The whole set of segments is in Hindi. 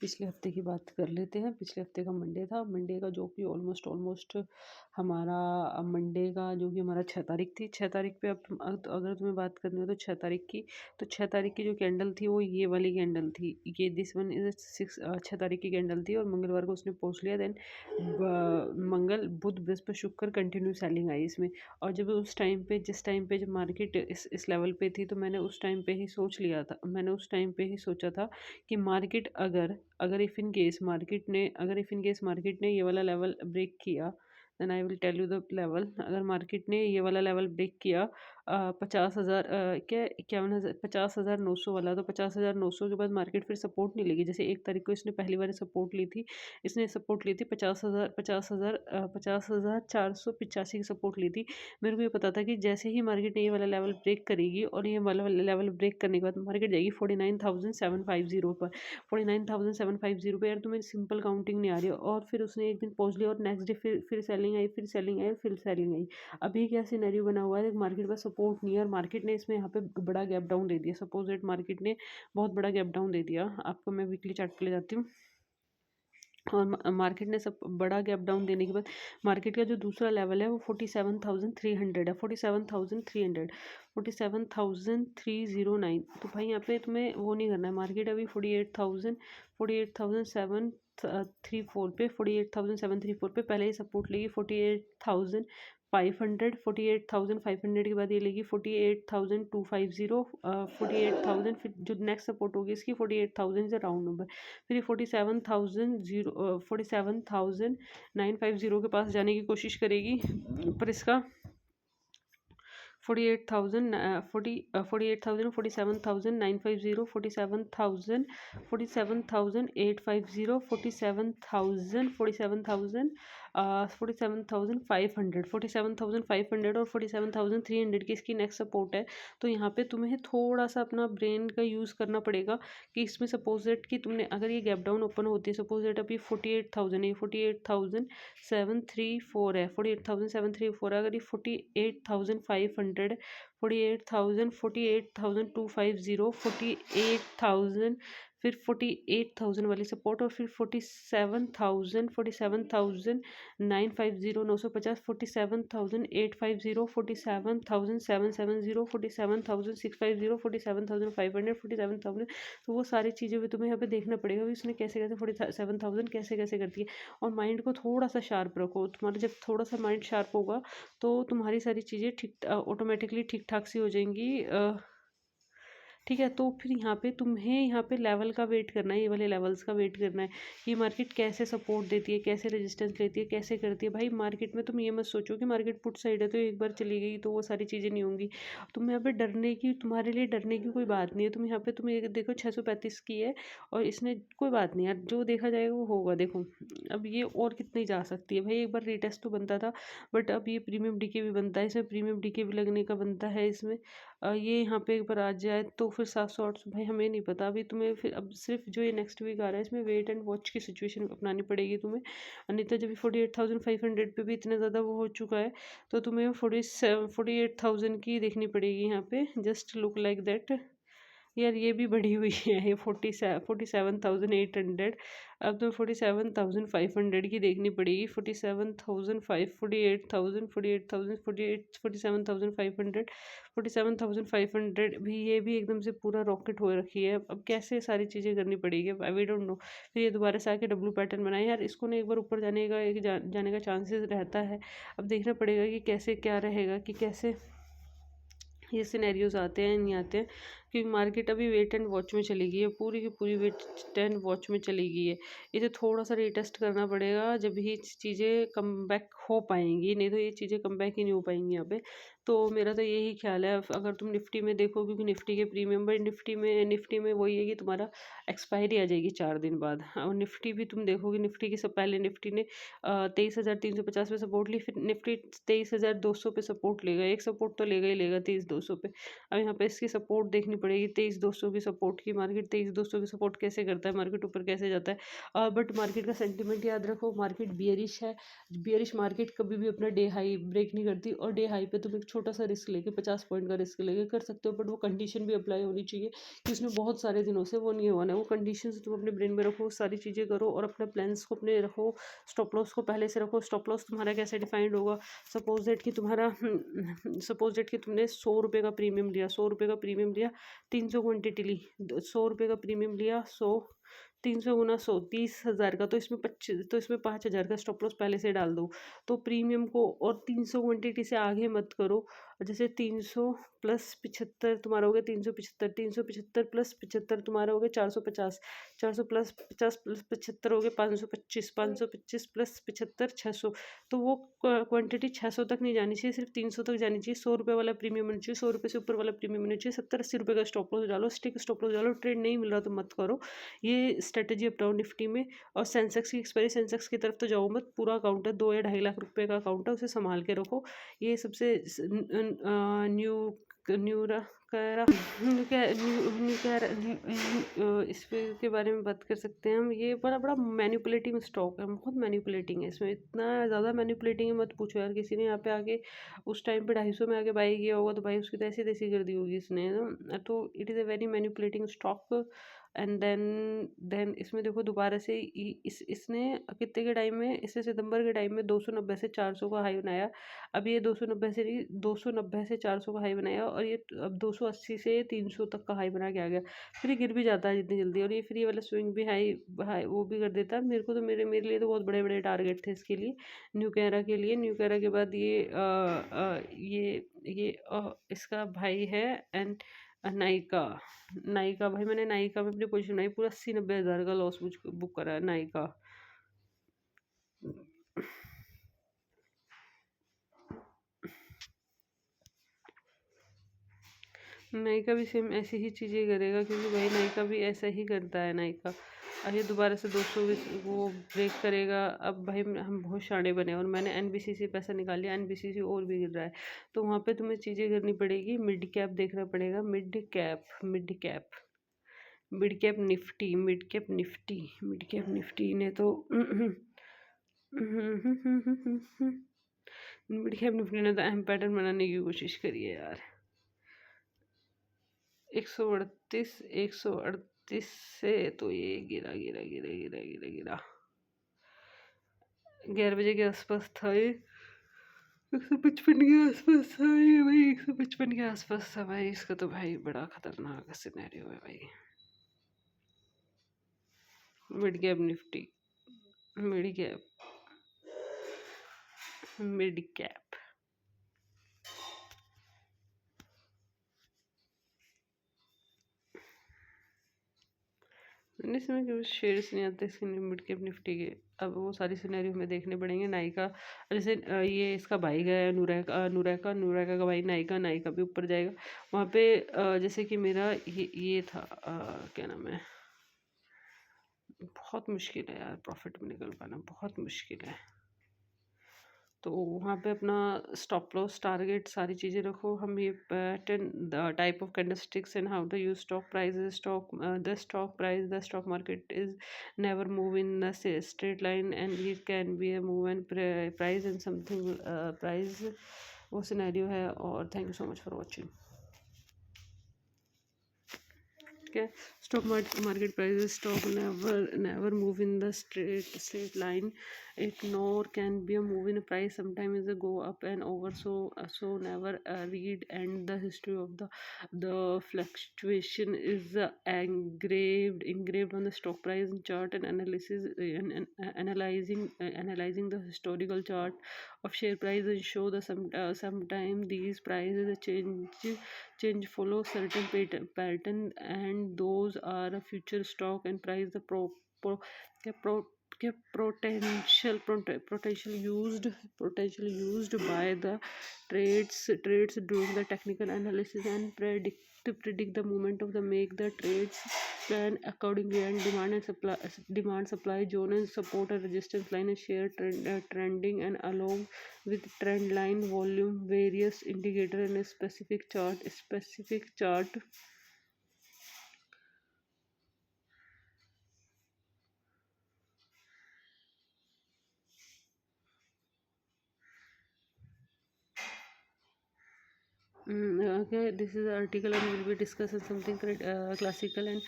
पिछले हफ्ते की बात कर लेते हैं। पिछले हफ्ते का मंडे था। मंडे का जो कि ऑलमोस्ट हमारा मंडे का जो कि हमारा 6 तारीख थी। 6 तारीख पे अब अगर तुम्हें बात करनी हो तो 6 तारीख की, तो 6 तारीख की जो कैंडल थी वो ये वाली कैंडल थी। ये दिस वन इज 6 तारीख की कैंडल थी और मंगलवार को उसने पहुँच लिया। देन मंगल बुध बृहस्पति शुक्र कंटिन्यू सेलिंग आई इसमें। और जब उस टाइम पे जिस टाइम पे जब मार्केट इस लेवल पे थी, तो मैंने उस टाइम पे ही सोच लिया था, मैंने उस टाइम पे ही सोचा था कि मार्केट अगर अगर इफ़ इन केस मार्केट ने ये वाला लेवल ब्रेक किया, then I will tell you the level. अगर मार्केट ने ये वाला लेवल ब्रेक किया 50,000 क्या 51,000 50,900 वाला, तो 50,900 के बाद मार्केट फिर सपोर्ट नहीं लेगी। जैसे 1 तारीख को इसने पहली बार सपोर्ट ली थी, इसने सपोर्ट ली थी 50,485 की सपोर्ट ली थी। मेरे को ये पता था कि जैसे ही मार्केट ने ये वाला लेवल ब्रेक करेगी और ये वाला लेवल ब्रेक करने के बाद मार्केट जाएगी 49,750 पर। 49,750 पे यार तुम्हें सिंपल काउंटिंग नहीं आ रही है। और फिर उसने एक दिन पहुंच लिया और नेक्स्ट डे फिर सेलिंग आई, फिर सेलिंग आई, फिर सेलिंग आई। अभी क्या सिनेरियो बना हुआ है, मार्केट का सपोर्ट नहीं है और मार्केट ने इसमें यहाँ पे बड़ा गैप डाउन दे दिया। सपोज दैट मार्केट ने बहुत बड़ा गैप डाउन दे दिया। आपको मैं वीकली चार्ट पे ले जाती हूँ। और मार्केट ने सब बड़ा गैप डाउन देने के बाद मार्केट का जो दूसरा लेवल है वो 47,300 है। 47,300, 47,309। तो भाई यहाँ पे तुम्हें वो नहीं करना है। मार्केट अभी 48,734 पे, 48,734 पे पहले ही सपोर्ट लेगी। 48,500, 48,500 के बाद ये लेगी 48,250, 48,000। फिर जो नेक्स्ट सपोर्ट होगी इसकी 48,000 इज अ राउंड नंबर। फिर ये 47,950 के पास जाने की कोशिश करेगी, पर इसका 48,000 48,000, 47,950, 47,000, 47,850, 47,000, 47,500, 47,500 और 47,300 की इसकी नेक्स्ट सपोर्ट है। तो यहाँ पे तुम्हें थोड़ा सा अपना ब्रेन का यूज़ करना पड़ेगा कि इसमें सपोज दैट कि तुमने अगर ये गैप डाउन ओपन होती है, सपोज दैट अभी 48,000 है, 48,734 है, 48,734 है। अगर ये 48,500, 48,000, 48,250, 48,000, फिर 48,000 वाली सपोर्ट और फिर 47,000, 47,950, 950, 47,850, 47,770, 47,650, 47,500, 47,000। तो वो सारी चीज़ें भी तुम्हें यहाँ पे देखना पड़ेगा भी उसने कैसे कैसे 47,000 कैसे कैसे करती है। और माइंड को थोड़ा सा शार्प रखो। तुम्हारा जब थोड़ा सा माइंड शार्प होगा तो तुम्हारी सारी चीज़ें ठीक ऑटोमेटिकली ठीक ठाक सी हो जाएंगी। ठीक है, तो फिर यहाँ पे लेवल का वेट करना है, ये वाले लेवल्स का वेट करना है कि मार्केट कैसे सपोर्ट देती है, कैसे रेजिस्टेंस लेती है, कैसे करती है। भाई मार्केट में तुम ये मत सोचो कि मार्केट पुट साइड है तो एक बार चली गई तो वो सारी चीज़ें नहीं होंगी। तुम यहाँ पे तुम्हारे लिए डरने की कोई बात नहीं है। तुम यहाँ पे तुम ये देखो 635 की है और इसने कोई बात नहीं यार, जो देखा जाएगा वो होगा। देखो अब ये और कितनी जा सकती है भाई, एक बार रीटेस्ट तो बनता था, बट अब ये प्रीमियम डीके भी बनता है, इसमें प्रीमियम डीके भी लगने का बनता है इसमें। ये यहाँ पे एक बार आ जाए तो फिर 700-800 भाई हमें नहीं पता। अभी तुम्हें फिर अब सिर्फ जो ये नेक्स्ट वीक आ रहा है इसमें वेट एंड वॉच की सिचुएशन अपनानी पड़ेगी तुम्हें। नहीं तो जब 48,500 पे भी इतना ज़्यादा वो हो चुका है तो तुम्हें 48,000 की देखनी पड़ेगी यहाँ पे। Just look like that. यार ये भी बढ़ी हुई है, ये 47,800। अब तो 47,500 की देखनी पड़ेगी। 47,500, 48,000, 48,000, 47,500, 47,500 भी, ये भी एकदम से पूरा रॉकेट हो रखी है। अब कैसे सारी चीज़ें करनी पड़ेगी, आई वी डोंट नो। फिर ये दोबारा से आके डब्लू पैटर्न बनाए यार, इसको ना एक बार ऊपर जाने का चांसेस रहता है। अब देखना पड़ेगा कि कैसे क्या रहेगा, कि कैसे ये सिनेरियोज आते हैं नहीं आते हैं। क्योंकि मार्केट अभी वेट एंड वॉच में चली गई है, पूरी की पूरी वेट एंड वॉच में चली गई है। इसे थोड़ा सा रीटेस्ट करना पड़ेगा जब ही चीज़ें कम बैक हो पाएंगी, नहीं तो ये चीज़ें कम बैक ही नहीं हो पाएंगी यहाँ पे। तो मेरा तो यही ख्याल है। अगर तुम निफ्टी में देखो, क्योंकि निफ्टी के प्रीमियम पर निफ्टी में वही है कि तुम्हारा एक्सपायरी आ जाएगी 4 दिन बाद। और निफ्टी भी तुम देखोगे, निफ्टी की सब पहले निफ्टी ने 23,350 पे सपोर्ट ली, फिर निफ्टी 23,200 पे सपोर्ट लेगा। एक सपोर्ट तो लेगा ही लेगा 23,200 पे। अब यहाँ पे इसकी सपोर्ट देखनी पड़ेगी 23,200 की सपोर्ट की। मार्केट 23,200 की सपोर्ट कैसे करता है, मार्केट ऊपर कैसे जाता है। बट मार्केट का सेंटिमेंट याद रखो, मार्केट बियरिश है। बियरिश मार्केट कभी भी अपना डे हाई ब्रेक नहीं करती, और डे हाई पे तुम एक छोटा सा रिस्क लेके 50 पॉइंट का रिस्क लेके कर सकते हो, बट वो कंडीशन भी अप्लाई होनी चाहिए कि उसने बहुत सारे दिनों से वो नहीं हुआ ना। वो कंडीशंस तुम अपने ब्रेन में रखो, सारी चीज़ें करो और अपने प्लान्स को अपने रखो। स्टॉप लॉस को पहले से रखो। स्टॉप लॉस तुम्हारा कैसे डिफाइंड होगा, सपोज दैट कि तुम्हारा सपोज दैट कि तुमने 100 रुपये का प्रीमियम लिया, 100 रुपये का प्रीमियम लिया, 300 क्वान्टिटी ली, 100 रुपये का प्रीमियम लिया, 300 गुना 100, 30,000 का। तो इसमें 5,000 का स्टॉप लॉस पहले से डाल दो। तो प्रीमियम को और 300 क्वान्टिटी से आगे मत करो। जैसे 300 प्लस 75 तुम्हारा हो गया 375, 375 प्लस 75 तुम्हारा हो गया 450, 400 प्लस 50 प्लस 75 हो गया 525, 525 प्लस 75 600। तो वो क्वांटिटी 600 तक नहीं जानी चाहिए, सिर्फ 300 तक जानी चाहिए। 100 रुपये वाला प्रीमियम होना चाहिए, 100 रुपये से ऊपर वाला प्रीमियम होना चाहिए। 70-80 रुपये का स्टॉप लॉस डालो, स्टिक स्टॉप लॉस डालो। ट्रेड नहीं मिल रहा तो मत करो। ये स्ट्रेटेजी अपनाओ निफ्टी में। और सेंसेक्स की एक्सपायरी, सेंसेक्स की तरफ तो जाओ मत। पूरा अकाउंट है, 2 या 2.5 लाख रुपए का अकाउंट है, उसे संभाल के रखो। ये सबसे न्यू न्यूरा कैरा न्यू कै न्यू न्यू कैरा इस पे के बारे में बात कर सकते हैं हम। ये बड़ा बड़ा मैनिपुलेटिंग स्टॉक है, बहुत मैनिपुलेटिंग है। इसमें इतना ज़्यादा मैनिपुलेटिंग है मत पूछो यार। किसी ने यहाँ पे आके उस टाइम पे 250 में आके बाई किया होगा तो भाई उसकी तो ऐसी तैसी कर दी होगी इसने ना। तो it is a very manipulating stock. And then इसमें देखो दोबारा से इसने कितने के टाइम में, इसने सितंबर के टाइम में 290 से 400 का हाई बनाया। अब ये 290 से नहीं, 290 से 400 का हाई बनाया, और ये अब 280 से 300 तक का हाई बना के आ गया। फिर ये गिर भी जाता है जितनी जल्दी, और ये फिर ये वाला स्विंग भी हाई हाई वो भी कर देता है। मेरे को तो मेरे लिए तो बहुत बड़े बड़े टारगेट थे इसके लिए, न्यू कैरा के लिए। न्यू कैरा के बाद इसका भाई है एंड नायका। नायका भाई, मैंने नायका में अपनी पोजीशन बनाई, पूरा 80-90 हज़ार का लॉस बुक करा है नायका। नायका भी सेम ऐसी ही चीज़ें करेगा, क्योंकि भाई नायका भी ऐसा ही करता है नायका। अब ये दोबारा से 220 वो ब्रेक करेगा। अब भाई हम बहुत शाणे बने, और मैंने एनबीसी से पैसा निकाल लिया, एनबीसी और भी गिर रहा है। तो वहाँ पे तुम्हें चीज़ें करनी पड़ेगी, मिड कैप देखना पड़ेगा, mid cap mid cap mid cap Nifty, mid cap Nifty, mid cap Nifty ने तो मिड कैप निफ्टी ने तो अहम पैटर्न बनाने की कोशिश करी है यार। 138 से तो ये गिरा गिरा गिरा गिरा गिरा गिरा 11 बजे के आसपास था ये, 155 के आसपास था ये भाई, 155 के आसपास था भाई। इसका तो भाई बड़ा खतरनाक सिनेरियो है भाई। Mid cap Nifty, mid cap mid cap इसमें कुछ शेयर्स नहीं आते इसके मिड कैप निफ्टी के। अब वो सारी सिनेरियो हमें देखने पड़ेंगे। नायका जैसे ये इसका भाई गया है नूरैका का भाई नायका, नायका भी ऊपर जाएगा वहाँ पे। जैसे कि मेरा ये था, क्या नाम है, बहुत मुश्किल है यार प्रॉफिट में निकल पाना, बहुत मुश्किल है। तो वहाँ पे अपना स्टॉप लॉस टारगेट सारी चीज़ें रखो। हम ये pattern, the type of candlesticks and how to use stock prices, the stock price, the stock market is never move in the straight line and it can be a move and price and something price, वो सिनेरियो है। और thank you so much for watching. Okay, stock market prices, stock never move in the straight line. It nor can be a move in a price. Sometimes it go up and over. So never read and the history of the fluctuation is engraved on the stock price chart and analysis and analyzing the historical chart of share price and show the sometime these prices change follow certain pattern, and those are a future stock and price the pro, pro, potential used by the trades during the technical analysis and predict the movement of the make the trades plan accordingly, and demand supply zone and support and resistance line and share trending and along with trend line volume various indicator and a specific chart Okay, this is the article and we'll be discussing something classical and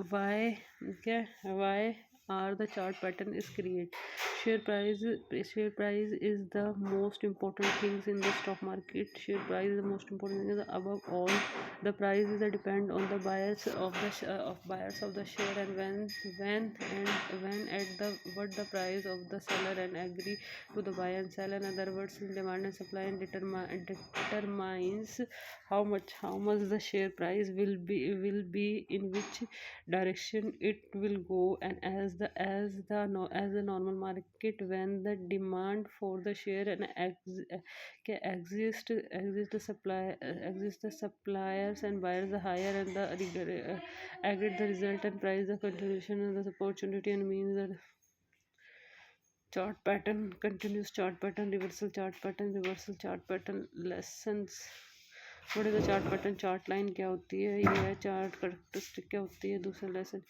why. Okay, why are the chart pattern is created. Share price. Share price is the most important things in the stock market. Share price is the most important thing. Above all, the price is a depend on the buyers of the buyers of the share, and when at the what the price of the seller and agree to the buy and sell. In other words, demand and supply and determines how much the share price will be in which direction it will go. And as the normal market, when the demand for the share and exist the suppliers and buyers are higher, and the aggregate the result and price the contribution and the opportunity and means that chart pattern, continuous chart pattern, reversal chart pattern, reversal chart pattern lessons. What is the chart pattern, chart line क्या होती है, ये है चार्ट करेक्टरिस्टिक क्या होती है, दूसरा लेसन।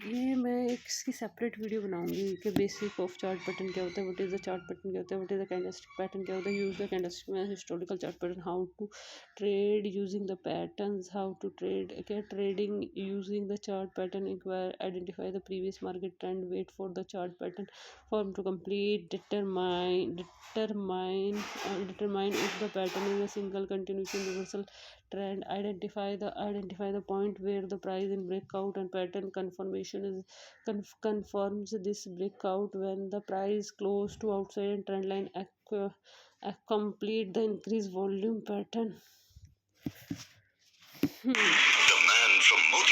ये मैं एक इसकी सेपरेट वीडियो बनाऊंगी कि बेसिक ऑफ चार्ट पैटर्न क्या होता है, what is the chart pattern क्या होता है, what is the candlestick pattern क्या होता है, यूज द कैंडलस्टिक में historical chart pattern, how to trade using the patterns, how to trade क्या trading using the chart pattern, inquire identify the previous market trend, wait for the chart pattern form to complete, determine if the pattern is a single continuation reversal trend, identify the point where the price in breakout and pattern confirmation is confirms this breakout, when the price close to outside and trend line complete the increase volume pattern. The man from